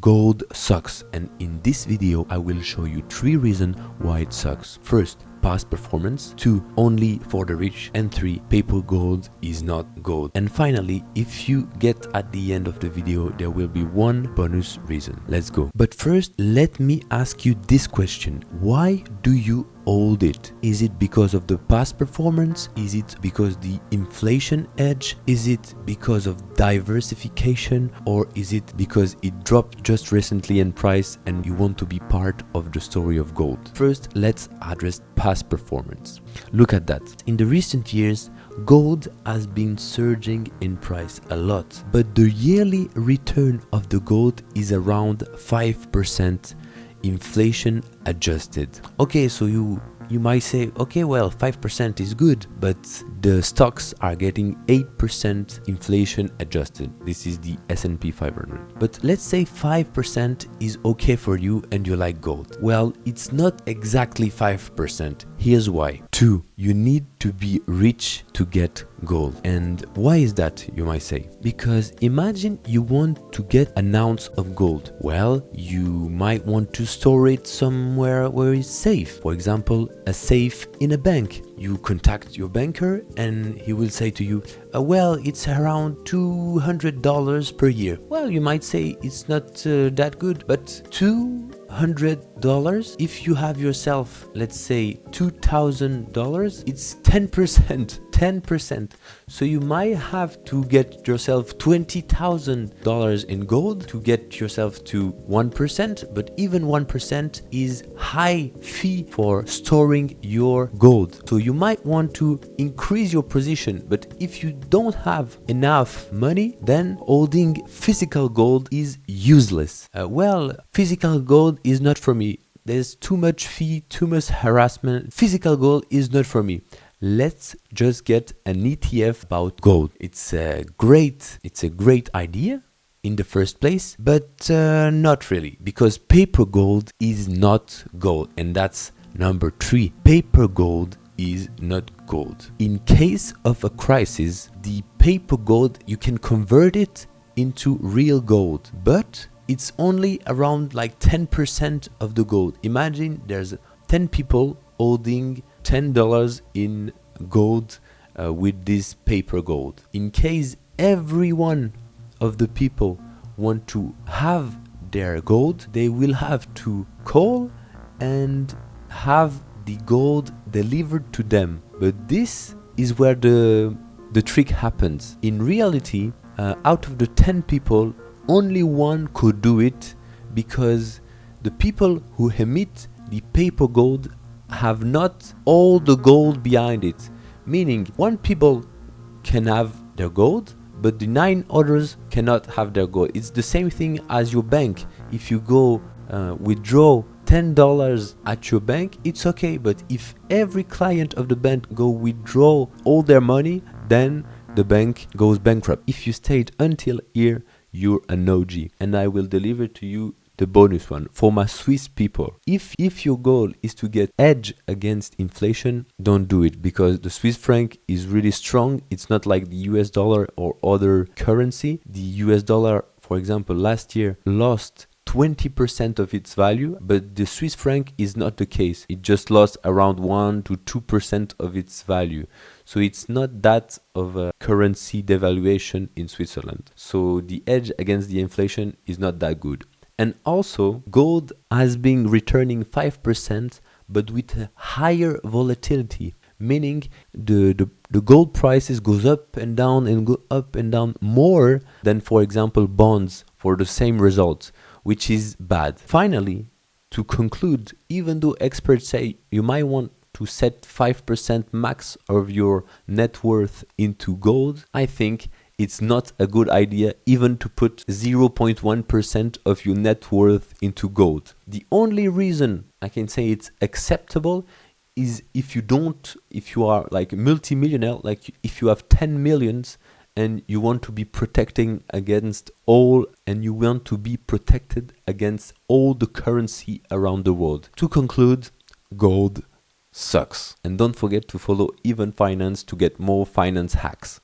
Gold sucks, and in this video I will show you 3 reasons why it sucks. First, past performance. 2, only for the rich. And 3, paper gold is not gold. And finally, if you get at the end of the video, there will be one bonus reason. Let's go. But first, let me ask you this question. Why do you hold it? Is it because of the past performance? Is it because the inflation edge? Is it because of diversification? Or is it because it dropped just recently in price and you want to be part of the story of gold? First, let's address past performance. Look at that. In the recent years, gold has been surging in price a lot, but the yearly return of the gold is around 5% inflation adjusted. Okay, so you might say, okay, well, 5% is good, but the stocks are getting 8% inflation adjusted. This is the S&P 500. But let's say 5% is okay for you and you like gold. Well, it's not exactly 5%. Here's why. 2, you need to be rich to get gold. And why is that, you might say? Because imagine you want to get an ounce of gold. Well, you might want to store it somewhere where it's safe. For example, a safe in a bank. You contact your banker and he will say to you, well, it's around $200 per year. Well, you might say it's not that good, but $200, if you have yourself, let's say $2,000, it's 10%. 10%. So you might have to get yourself $20,000 in gold to get yourself to 1%, but even 1% is high fee for storing your gold. So you might want to increase your position, but if you don't have enough money, then holding physical gold is useless. Well, physical gold is not for me. There's too much fee, too much harassment. Physical gold is not for me. Let's just get an ETF about gold. It's a great idea in the first place, but not really, because paper gold is not gold, and that's number 3. Paper gold is not gold. In case of a crisis, the paper gold, you can convert it into real gold, but it's only around like 10% of the gold. Imagine there's 10 people holding $10 in gold with this paper gold. In case every one of the people want to have their gold, they will have to call and have the gold delivered to them. But this is where the trick happens. In reality, out of the 10 people, only one could do it, because the people who emit the paper gold have not all the gold behind it. Meaning, 1 people can have their gold, but the 9 others cannot have their gold. It's the same thing as your bank. If you go withdraw $10 at your bank, it's okay. But if every client of the bank go withdraw all their money, then the bank goes bankrupt. If you stayed until here, you're an OG, and I will deliver to you the bonus one for my Swiss people. If your goal is to get edge against inflation, don't do it, because the Swiss franc is really strong. It's not like the US dollar or other currency. The US dollar, for example, last year lost 20% of its value, but the Swiss franc is not the case. It just lost around 1 to 2% of its value. So it's not that of a currency devaluation in Switzerland. So the edge against the inflation is not that good. And also, gold has been returning 5%, but with a higher volatility, meaning the gold prices goes up and down and go up and down more than, for example, bonds for the same results, which is bad. Finally, to conclude, even though experts say you might want to set 5% max of your net worth into gold, I think it's not a good idea even to put 0.1% of your net worth into gold. The only reason I can say it's acceptable is if you are like a multimillionaire, like if you have 10 millions and you want to be protecting against all, and you want to be protected against all the currency around the world. To conclude, gold sucks. And don't forget to follow Even Finance to get more finance hacks.